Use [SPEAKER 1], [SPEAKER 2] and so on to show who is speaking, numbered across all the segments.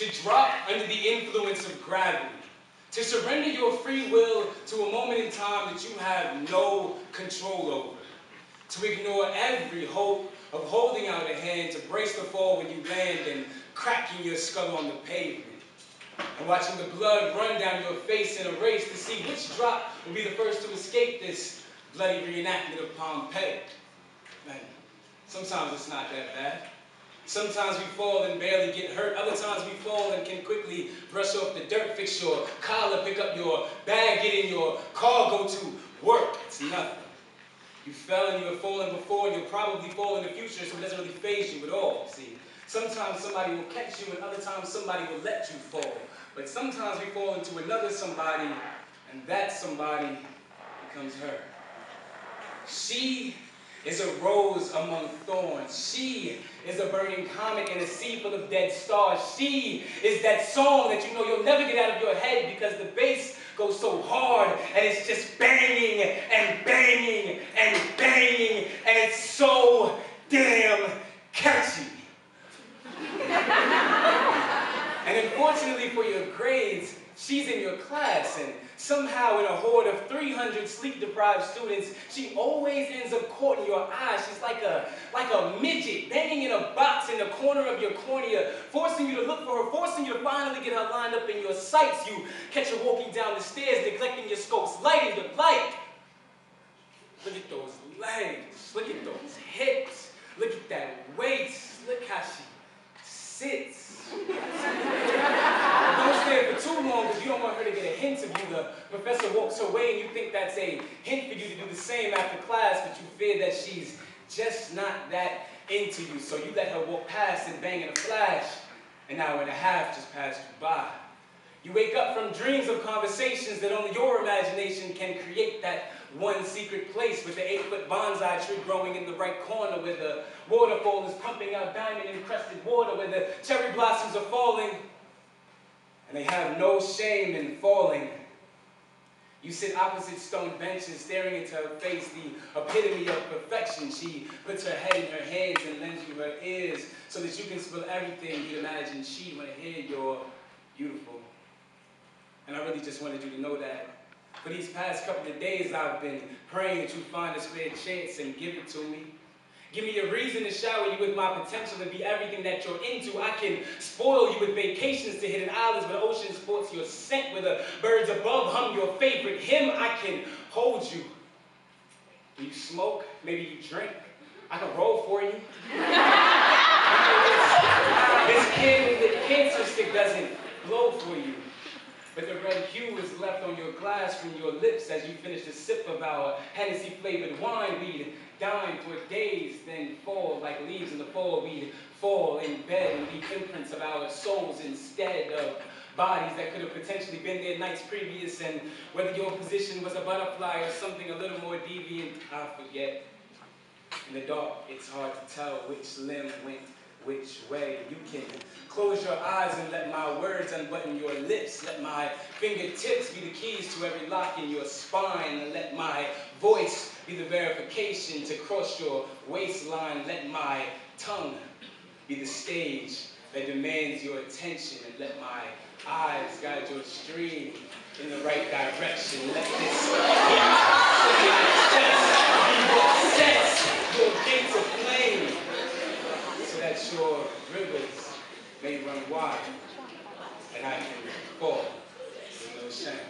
[SPEAKER 1] to drop under the influence of gravity, to surrender your free will to a moment in time that you have no control over, to ignore every hope of holding out a hand to brace the fall when you land and cracking your skull on the pavement, and watching the blood run down your face in a race to see which drop will be the first to escape this bloody reenactment of Pompeii. Man, sometimes it's not that bad. Sometimes we fall and barely get hurt. Other times we fall and can quickly brush off the dirt, fix your collar, pick up your bag, get in your car, go to work. It's nothing. You fell and you have fallen before, and you'll probably fall in the future, so it doesn't really faze you at all. See, sometimes somebody will catch you, and other times somebody will let you fall. But sometimes we fall into another somebody, and that somebody becomes her. She is a rose among thorns. She is a burning comet in a sea full of dead stars. She is that song that you know you'll never get out of your head because the bass goes so hard and it's just banging and banging and banging and it's so damn catchy. And unfortunately for your grades, she's in your class, and somehow in a horde of 300 sleep-deprived students, she always ends up caught in your eyes. She's like a midget banging in a box in the corner of your cornea, forcing you to look for her, forcing you to finally get her lined up in your sights. You catch her walking down the stairs, neglecting your scopes, lighting the light. Look at those legs. Look at those hips. Look at that waist. Look how she sits. Don't stay for too long because you don't want her to get a hint of you. The professor walks her way and you think that's a hint for you to do the same after class, but you fear that she's just not that into you. So you let her walk past and bang in a flash. An hour and a half just passed you by. You wake up from dreams of conversations that only your imagination can create, that one secret place with the 8-foot bonsai tree growing in the right corner, where the waterfall is pumping out diamond-encrusted water, where the cherry blossoms are falling, and they have no shame in falling. You sit opposite stone benches, staring into her face, the epitome of perfection. She puts her head in her hands and lends you her ears so that you can spill everything you'd imagine she'd want to hear. You're beautiful. And I really just wanted you to know that. For these past couple of days, I've been praying that you find a spare chance and give it to me. Give me a reason to shower you with my potential and be everything that you're into. I can spoil you with vacations to hidden islands where the ocean sports your scent, where the birds above hum your favorite hymn. I can hold you. Do you smoke? Maybe you drink. I can roll for you. This cancer stick doesn't blow for you. But the red hue is left on your glass from your lips as you finish a sip of our Hennessy-flavored wine. We'd dine for days, then fall like leaves in the fall. We'd fall in bed and leave imprints of our souls instead of bodies that could have potentially been there nights previous. And whether your position was a butterfly or something a little more deviant, I forget. In the dark, it's hard to tell which limb went which way. You can close your eyes and let my words unbutton your lips. Let my fingertips be the keys to every lock in your spine. And let my voice be the verification to cross your waistline. Let my tongue be the stage that demands your attention. And let my eyes guide your stream in the right direction. Let this be what sets your gates aflame, so that your rivers may run wide, and I can fall with no shame.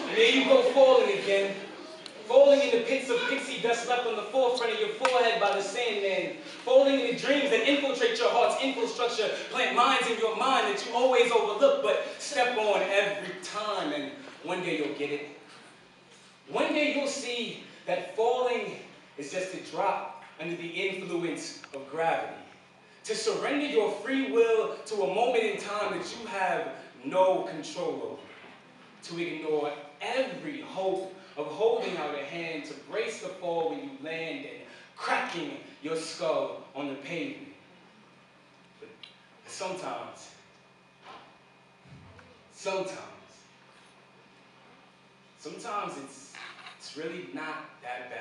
[SPEAKER 1] And there you go falling again, falling in the pits of pixie dust left on the forefront of your forehead by the Sandman, falling in the dreams that infiltrate your heart's infrastructure, plant mines in your mind that you always overlook, but step on every time, and one day you'll get it. One day you'll see that falling is just a drop under the influence of gravity. To surrender your free will to a moment in time that you have no control over. To ignore every hope of holding out a hand to brace the fall when you land and cracking your skull on the pavement. But sometimes it's really not that bad.